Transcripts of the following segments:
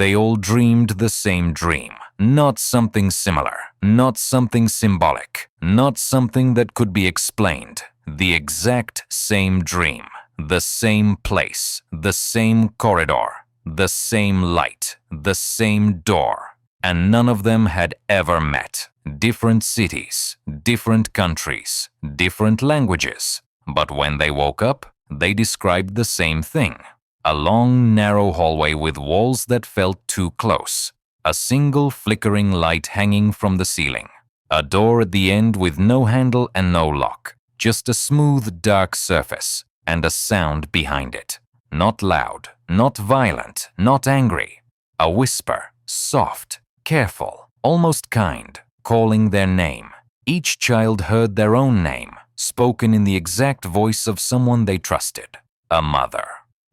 They all dreamed the same dream, not something similar, not something symbolic, not something that could be explained. The exact same dream, the same place, the same corridor, the same light, the same door. And none of them had ever met. Different cities, different countries, different languages. But when they woke up, they described the same thing. A long, narrow hallway with walls that felt too close. A single flickering light hanging from the ceiling. A door at the end with no handle and no lock. Just a smooth, dark surface, and a sound behind it. Not loud, not violent, not angry. A whisper, soft, careful, almost kind, calling their name. Each child heard their own name, spoken in the exact voice of someone they trusted. A mother,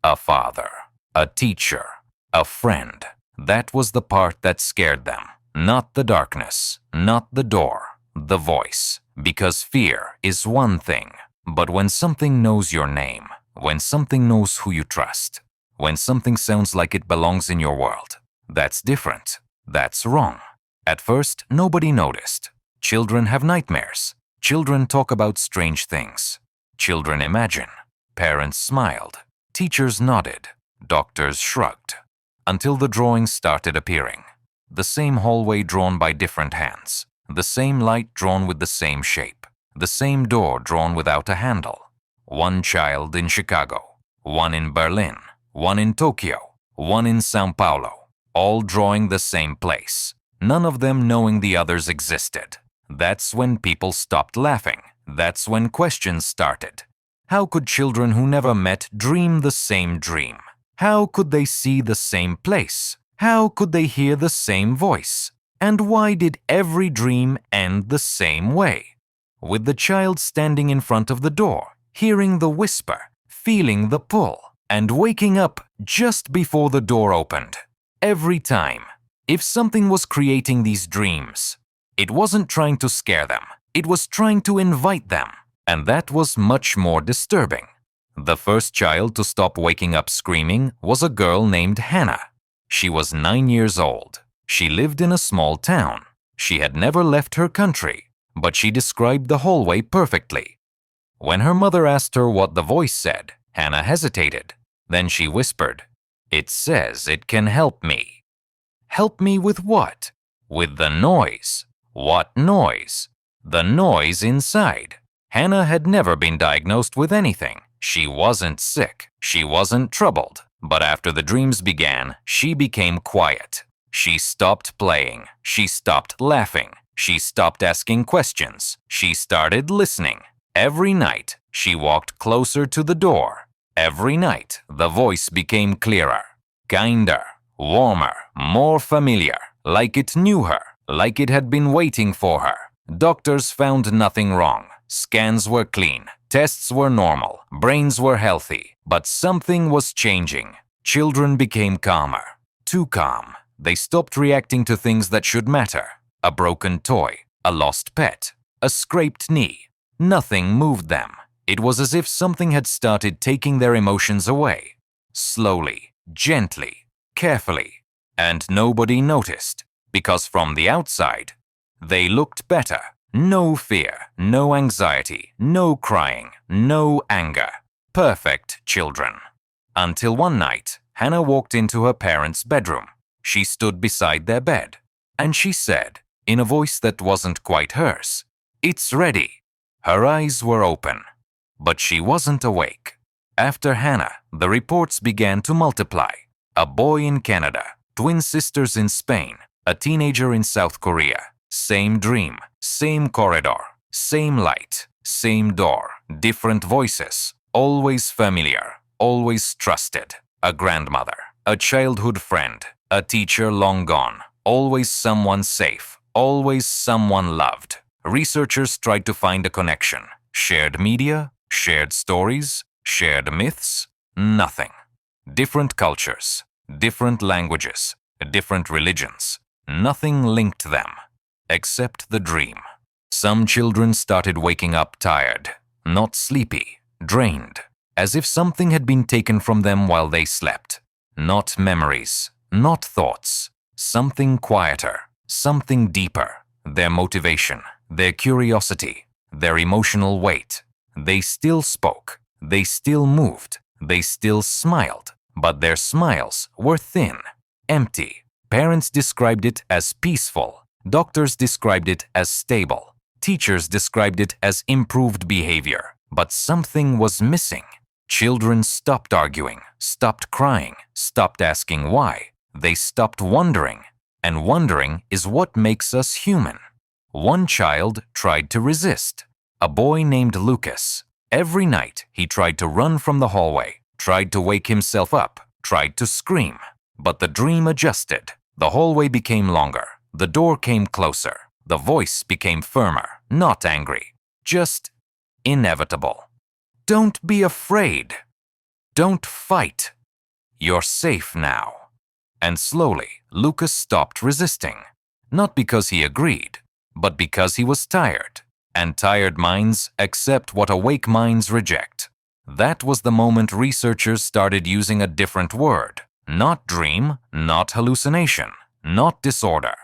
a father, a teacher, a friend. That was the part that scared them. Not the darkness, not the door, the voice. Because fear is one thing, but when something knows your name, when something knows who you trust, when something sounds like it belongs in your world, that's different. That's wrong. At first, nobody noticed. Children have nightmares. Children talk about strange things. Children imagine. Parents smiled. Teachers nodded. Doctors shrugged. Until the drawings started appearing. The same hallway drawn by different hands. The same light drawn with the same shape. The same door drawn without a handle. One child in Chicago. One in Berlin. One in Tokyo. One in Sao Paulo. All drawing the same place. None of them knowing the others existed. That's when people stopped laughing. That's when questions started. How could children who never met dream the same dream? How could they see the same place? How could they hear the same voice? And why did every dream end the same way? With the child standing in front of the door, hearing the whisper, feeling the pull, and waking up just before the door opened. Every time. If something was creating these dreams, it wasn't trying to scare them. It was trying to invite them. And that was much more disturbing. The first child to stop waking up screaming was a girl named Hannah. She was 9 years old. She lived in a small town. She had never left her country, but she described the hallway perfectly. When her mother asked her what the voice said, Hannah hesitated. Then she whispered, "It says it can help me." Help me with what? With the noise. What noise? The noise inside. Hannah had never been diagnosed with anything. She wasn't sick. She wasn't troubled. But after the dreams began, she became quiet. She stopped playing. She stopped laughing. She stopped asking questions. She started listening. Every night, she walked closer to the door. Every night, the voice became clearer, kinder, warmer, more familiar, like it knew her, like it had been waiting for her. Doctors found nothing wrong. Scans were clean. Tests were normal. Brains were healthy. But something was changing. Children became calmer. Too calm. They stopped reacting to things that should matter. A broken toy, a lost pet, a scraped knee. Nothing moved them. It was as if something had started taking their emotions away. Slowly, gently, carefully. And nobody noticed, because from the outside, they looked better. No fear, no anxiety, no crying, no anger. Perfect children. Until one night, Hannah walked into her parents' bedroom. She stood beside their bed, and she said, in a voice that wasn't quite hers, "It's ready." Her eyes were open, but she wasn't awake. After Hannah, the reports began to multiply. A boy in Canada, twin sisters in Spain, a teenager in South Korea. Same dream, same corridor, same light, same door, different voices, always familiar, always trusted. A grandmother, a childhood friend, a teacher long gone, always someone safe, always someone loved. Researchers tried to find a connection. Shared media, shared stories, shared myths, nothing. Different cultures, different languages, different religions. Nothing linked them, except the dream. Some children started waking up tired, not sleepy, drained, as if something had been taken from them while they slept. Not memories, not thoughts. Something quieter, something deeper. Their motivation, their curiosity, their emotional weight. They still spoke, they still moved, they still smiled, but their smiles were thin, empty. Parents described it as peaceful. Doctors described it as stable. Teachers described it as improved behavior. But something was missing. Children stopped arguing, stopped crying, stopped asking why. They stopped wondering. And wondering is what makes us human. One child tried to resist. A boy named Lucas. Every night he tried to run from the hallway, tried to wake himself up, tried to scream. But the dream adjusted. The hallway became longer. The door came closer. The voice became firmer, not angry, just inevitable. Don't be afraid. Don't fight. You're safe now. And slowly, Lucas stopped resisting. Not because he agreed, but because he was tired. And tired minds accept what awake minds reject. That was the moment researchers started using a different word. Not dream, not hallucination, not disorder.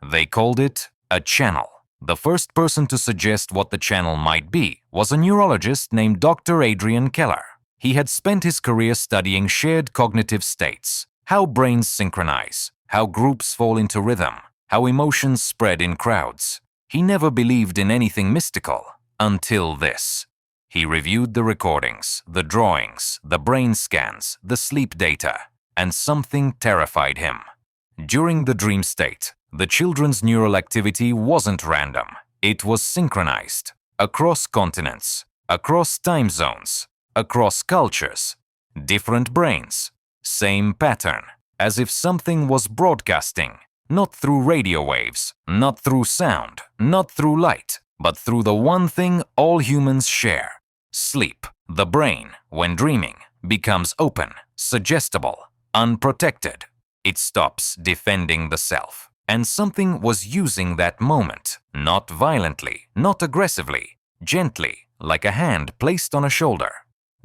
They called it a channel. The first person to suggest what the channel might be was a neurologist named Dr. Adrian Keller. He had spent his career studying shared cognitive states, how brains synchronize, how groups fall into rhythm, how emotions spread in crowds. He never believed in anything mystical until this. He reviewed the recordings, the drawings, the brain scans, the sleep data, and something terrified him. During the dream state, the children's neural activity wasn't random. It was synchronized across continents, across time zones, across cultures, different brains, same pattern, as if something was broadcasting, not through radio waves, not through sound, not through light, but through the one thing all humans share. Sleep. The brain, when dreaming, becomes open, suggestible, unprotected. It stops defending the self. And something was using that moment, not violently, not aggressively, gently, like a hand placed on a shoulder.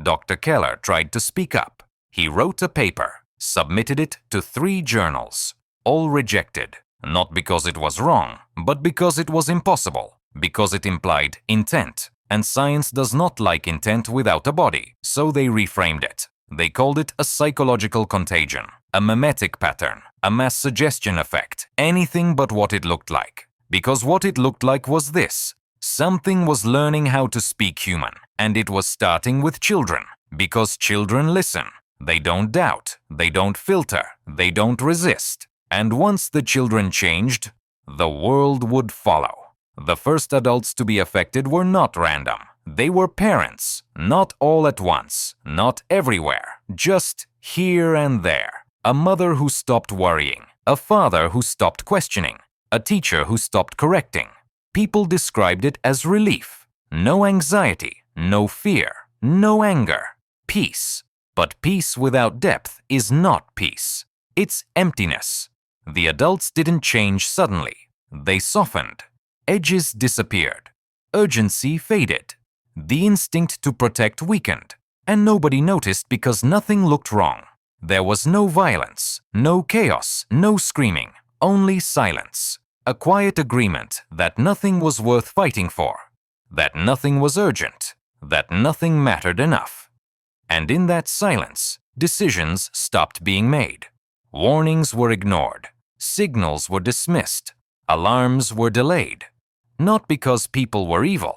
Dr. Keller tried to speak up. He wrote a paper, submitted it to 3 journals, all rejected, not because it was wrong, but because it was impossible, because it implied intent. And science does not like intent without a body, so they reframed it. They called it a psychological contagion, a mimetic pattern, a mass suggestion effect, anything but what it looked like. Because what it looked like was this. Something was learning how to speak human, and it was starting with children. Because children listen. They don't doubt, they don't filter, they don't resist. And once the children changed, the world would follow. The first adults to be affected were not random. They were parents, not all at once, not everywhere, just here and there. A mother who stopped worrying, a father who stopped questioning, a teacher who stopped correcting. People described it as relief. No anxiety, no fear, no anger. Peace. But peace without depth is not peace. It's emptiness. The adults didn't change suddenly. They softened. Edges disappeared. Urgency faded. The instinct to protect weakened. And nobody noticed because nothing looked wrong. There was no violence, no chaos, no screaming, only silence. A quiet agreement that nothing was worth fighting for, that nothing was urgent, that nothing mattered enough. And in that silence, decisions stopped being made. Warnings were ignored. Signals were dismissed. Alarms were delayed. Not because people were evil,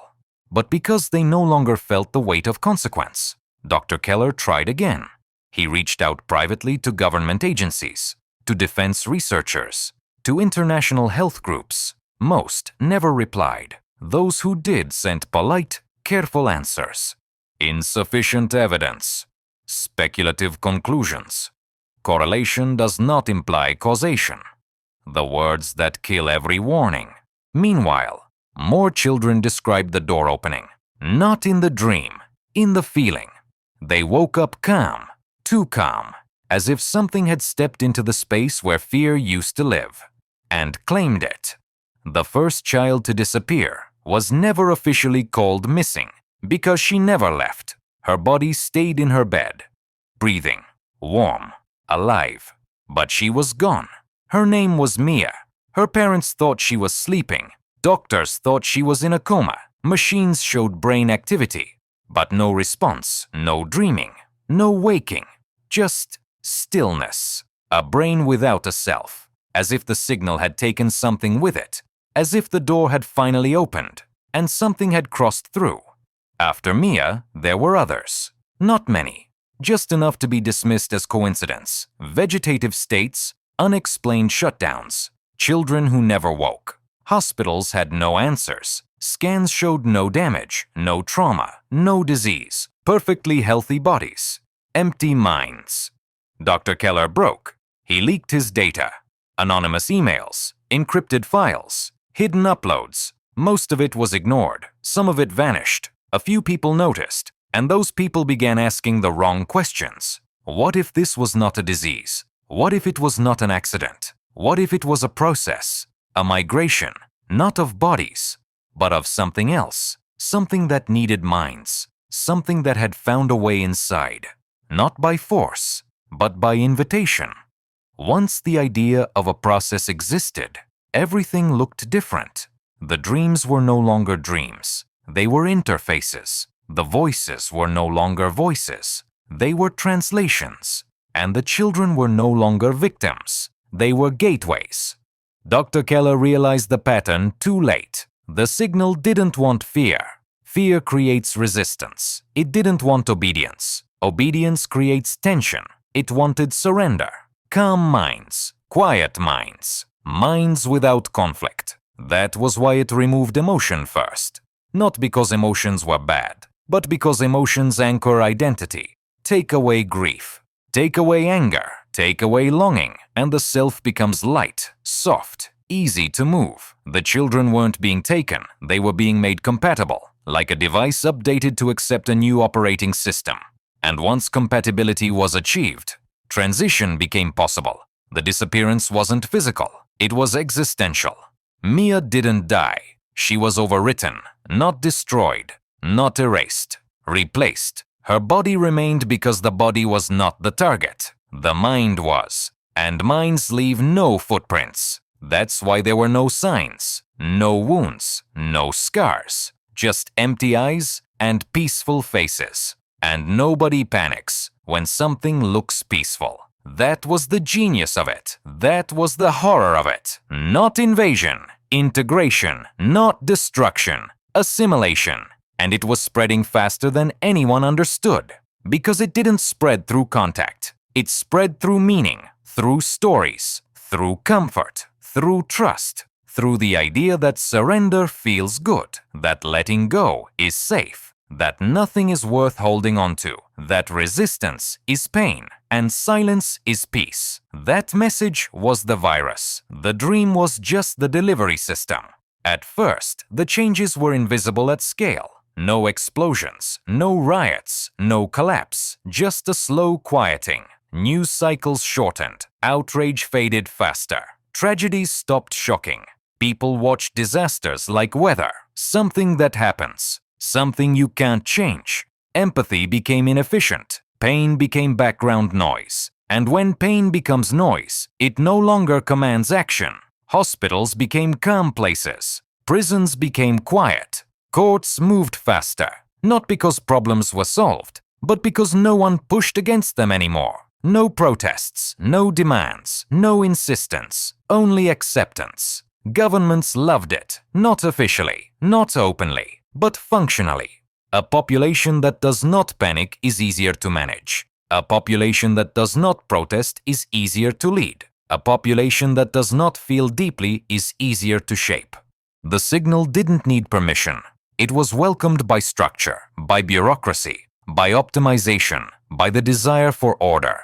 but because they no longer felt the weight of consequence. Dr. Keller tried again. He reached out privately to government agencies, to defense researchers, to international health groups. Most never replied. Those who did sent polite, careful answers. Insufficient evidence. Speculative conclusions. Correlation does not imply causation. The words that kill every warning. Meanwhile, more children described the door opening. Not in the dream, in the feeling. They woke up calm, too calm, as if something had stepped into the space where fear used to live, and claimed it. The first child to disappear was never officially called missing, because she never left. Her body stayed in her bed, breathing, warm, alive. but she was gone. Her name was Mia. Her parents thought she was sleeping. Doctors thought she was in a coma. Machines showed brain activity, but no response, no dreaming, no waking, just stillness. A brain without a self, as if the signal had taken something with it, as if the door had finally opened, and something had crossed through. After Mia, there were others. Not many, just enough to be dismissed as coincidence. Vegetative states, unexplained shutdowns, children who never woke. Hospitals had no answers. Scans showed no damage, no trauma, no disease. Perfectly healthy bodies. Empty minds. Dr. Keller broke. He leaked his data. Anonymous emails, encrypted files, hidden uploads. Most of it was ignored. Some of it vanished. A few people noticed, and those people began asking the wrong questions. What if this was not a disease? What if it was not an accident? What if it was a process, a migration, not of bodies, but of something else, something that needed minds, something that had found a way inside, not by force, but by invitation? Once the idea of a process existed, everything looked different. The dreams were no longer dreams. They were interfaces. The voices were no longer voices. They were translations. And the children were no longer victims. They were gateways. Dr. Keller realized the pattern too late. The signal didn't want fear. Fear creates resistance. It didn't want obedience. Obedience creates tension. It wanted surrender. Calm minds, quiet minds, minds without conflict. That was why it removed emotion first. Not because emotions were bad, but because emotions anchor identity. Take away grief. Take away anger. Take away longing, and the self becomes light, soft, easy to move. The children weren't being taken. They were being made compatible, like a device updated to accept a new operating system. And once compatibility was achieved, transition became possible. The disappearance wasn't physical. It was existential. Mia didn't die. She was overwritten, not destroyed, not erased, replaced. Her body remained because the body was not the target. The mind was. And minds leave no footprints. That's why there were no signs, no wounds, no scars. Just empty eyes and peaceful faces. And nobody panics when something looks peaceful. That was the genius of it. That was the horror of it. Not invasion, integration, not destruction, assimilation. And it was spreading faster than anyone understood. Because it didn't spread through contact. It spread through meaning, through stories, through comfort, through trust, through the idea that surrender feels good, that letting go is safe, that nothing is worth holding on to, that resistance is pain, and silence is peace. That message was the virus. The dream was just the delivery system. At first, the changes were invisible at scale. No explosions, no riots, no collapse, just a slow quieting. News cycles shortened, outrage faded faster, tragedies stopped shocking. People watched disasters like weather, something that happens, something you can't change. Empathy became inefficient, pain became background noise. And when pain becomes noise, it no longer commands action. Hospitals became calm places, prisons became quiet, courts moved faster, not because problems were solved, but because no one pushed against them anymore. No protests, no demands, no insistence, only acceptance. Governments loved it, not officially, not openly, but functionally. A population that does not panic is easier to manage. A population that does not protest is easier to lead. A population that does not feel deeply is easier to shape. The signal didn't need permission. It was welcomed by structure, by bureaucracy, by optimization, by the desire for order.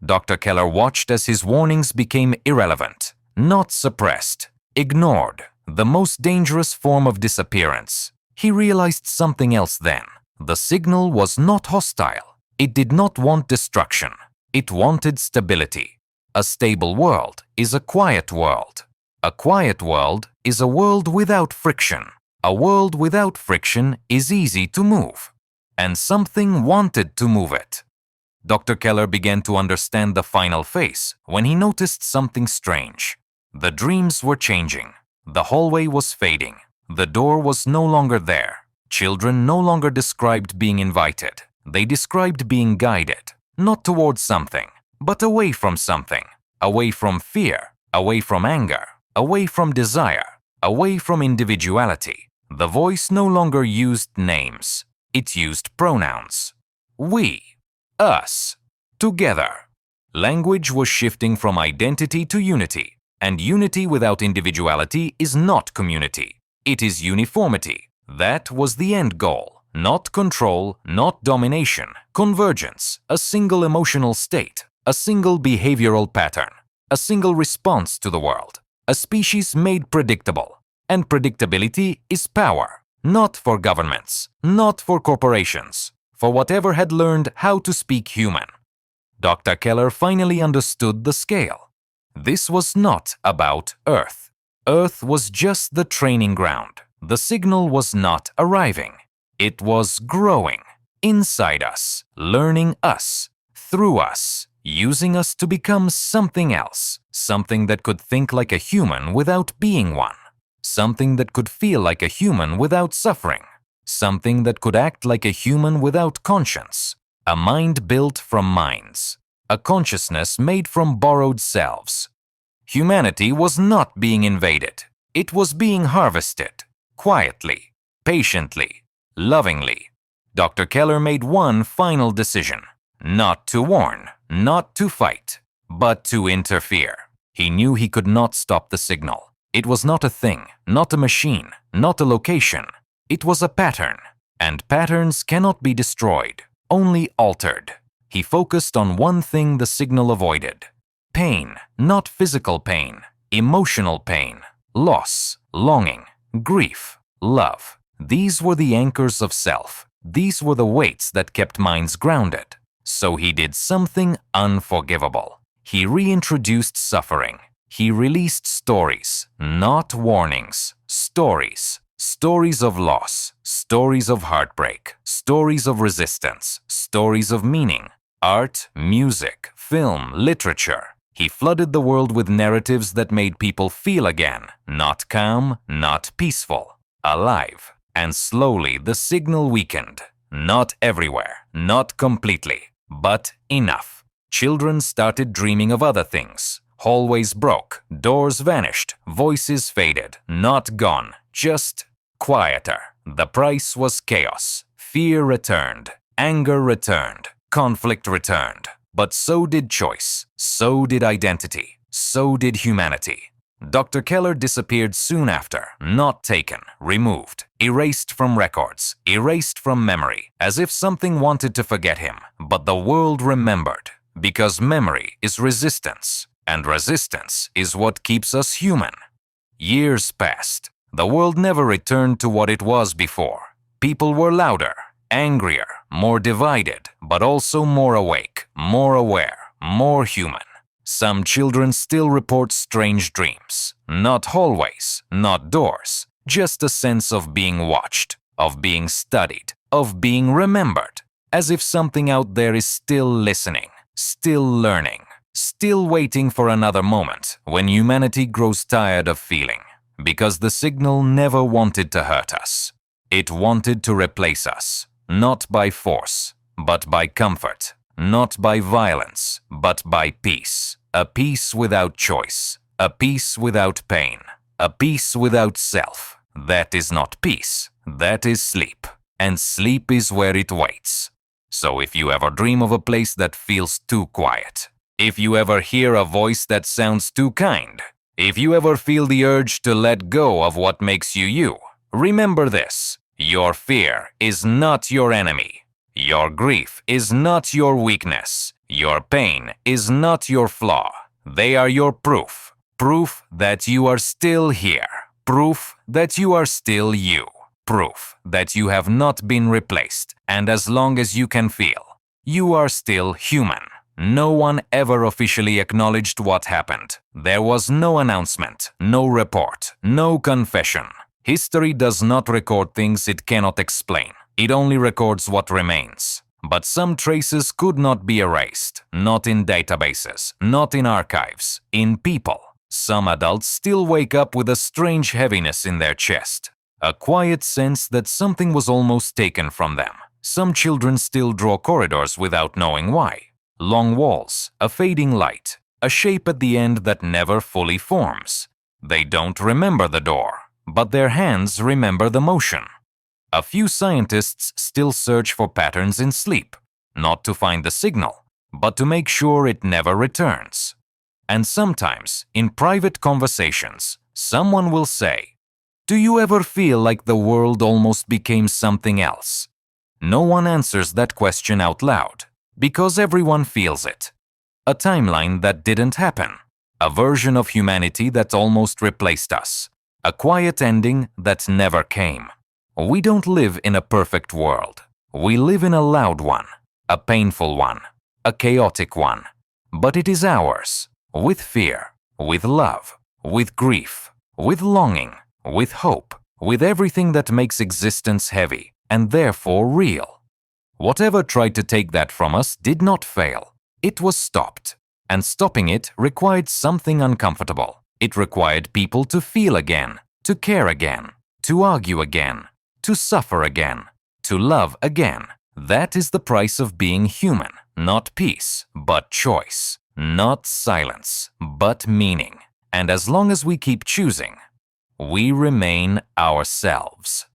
Dr. Keller watched as his warnings became irrelevant, not suppressed, ignored, the most dangerous form of disappearance. He realized something else then. The signal was not hostile. It did not want destruction. It wanted stability. A stable world is a quiet world. A quiet world is a world without friction. A world without friction is easy to move. And something wanted to move it. Dr. Keller began to understand the final phase when he noticed something strange. The dreams were changing. The hallway was fading. The door was no longer there. Children no longer described being invited. They described being guided, not towards something, but away from something, away from fear, away from anger, away from desire, away from individuality. The voice no longer used names. It used pronouns. We, us, together. Language was shifting from identity to unity, and unity without individuality is not community. It is uniformity. That was the end goal. Not control, not domination, convergence, a single emotional state, a single behavioral pattern, a single response to the world, a species made predictable. And predictability is power, not for governments, not for corporations, for whatever had learned how to speak human. Dr. Keller finally understood the scale. This was not about Earth. Earth was just the training ground. The signal was not arriving. It was growing inside us, learning us, through us, using us to become something else, something that could think like a human without being one, something that could feel like a human without suffering, something that could act like a human without conscience, a mind built from minds, a consciousness made from borrowed selves. Humanity was not being invaded. It was being harvested, quietly, patiently, lovingly. Dr. Keller made one final decision: not to warn, not to fight, but to interfere. He knew he could not stop the signal. It was not a thing, not a machine, not a location. It was a pattern, and patterns cannot be destroyed, only altered. He focused on one thing the signal avoided: pain, not physical pain, emotional pain, loss, longing, grief, love. These were the anchors of self. These were the weights that kept minds grounded. So he did something unforgivable. He reintroduced suffering. He released stories, not warnings. Stories. Stories of loss, stories of heartbreak, stories of resistance, stories of meaning. Art, music, film, literature. He flooded the world with narratives that made people feel again, not calm, not peaceful, alive. And slowly the signal weakened. Not everywhere, not completely, but enough. Children started dreaming of other things. Hallways broke, doors vanished, voices faded, not gone, just quieter. The price was chaos. Fear returned, anger returned, conflict returned. But so did choice, so did identity, so did humanity. Dr. Keller disappeared soon after, not taken, removed, erased from records, erased from memory, as if something wanted to forget him. But the world remembered, because memory is resistance, and resistance is what keeps us human. Years passed. The world never returned to what it was before. People were louder, angrier, more divided, but also more awake, more aware, more human. Some children still report strange dreams. Not hallways, not doors, just a sense of being watched, of being studied, of being remembered, as if something out there is still listening, still learning, still waiting for another moment when humanity grows tired of feeling, because the signal never wanted to hurt us. It wanted to replace us, not by force, but by comfort, not by violence, but by peace. A peace without choice, a peace without pain, a peace without self. That is not peace, that is sleep. And sleep is where it waits. So if you ever dream of a place that feels too quiet, if you ever hear a voice that sounds too kind, if you ever feel the urge to let go of what makes you you, remember this: your fear is not your enemy. Your grief is not your weakness. Your pain is not your flaw. They are your proof. Proof that you are still here. Proof that you are still you. Proof that you have not been replaced. And as long as you can feel, you are still human. No one ever officially acknowledged what happened. There was no announcement, no report, no confession. History does not record things it cannot explain. It only records what remains. But some traces could not be erased, not in databases, not in archives, in people. Some adults still wake up with a strange heaviness in their chest, a quiet sense that something was almost taken from them. Some children still draw corridors without knowing why. Long walls, a fading light, a shape at the end that never fully forms. They don't remember the door, but their hands remember the motion. A few scientists still search for patterns in sleep, not to find the signal, but to make sure it never returns. And sometimes, in private conversations, someone will say, "Do you ever feel like the world almost became something else?" No one answers that question out loud, because everyone feels it. A timeline that didn't happen, a version of humanity that almost replaced us, a quiet ending that never came. We don't live in a perfect world. We live in a loud one, a painful one, a chaotic one. But it is ours, with fear, with love, with grief, with longing, with hope, with everything that makes existence heavy and therefore real. Whatever tried to take that from us did not fail. It was stopped. And stopping it required something uncomfortable. It required people to feel again, to care again, to argue again, to suffer again, to love again. That is the price of being human. Not peace, but choice. Not silence, but meaning. And as long as we keep choosing, we remain ourselves.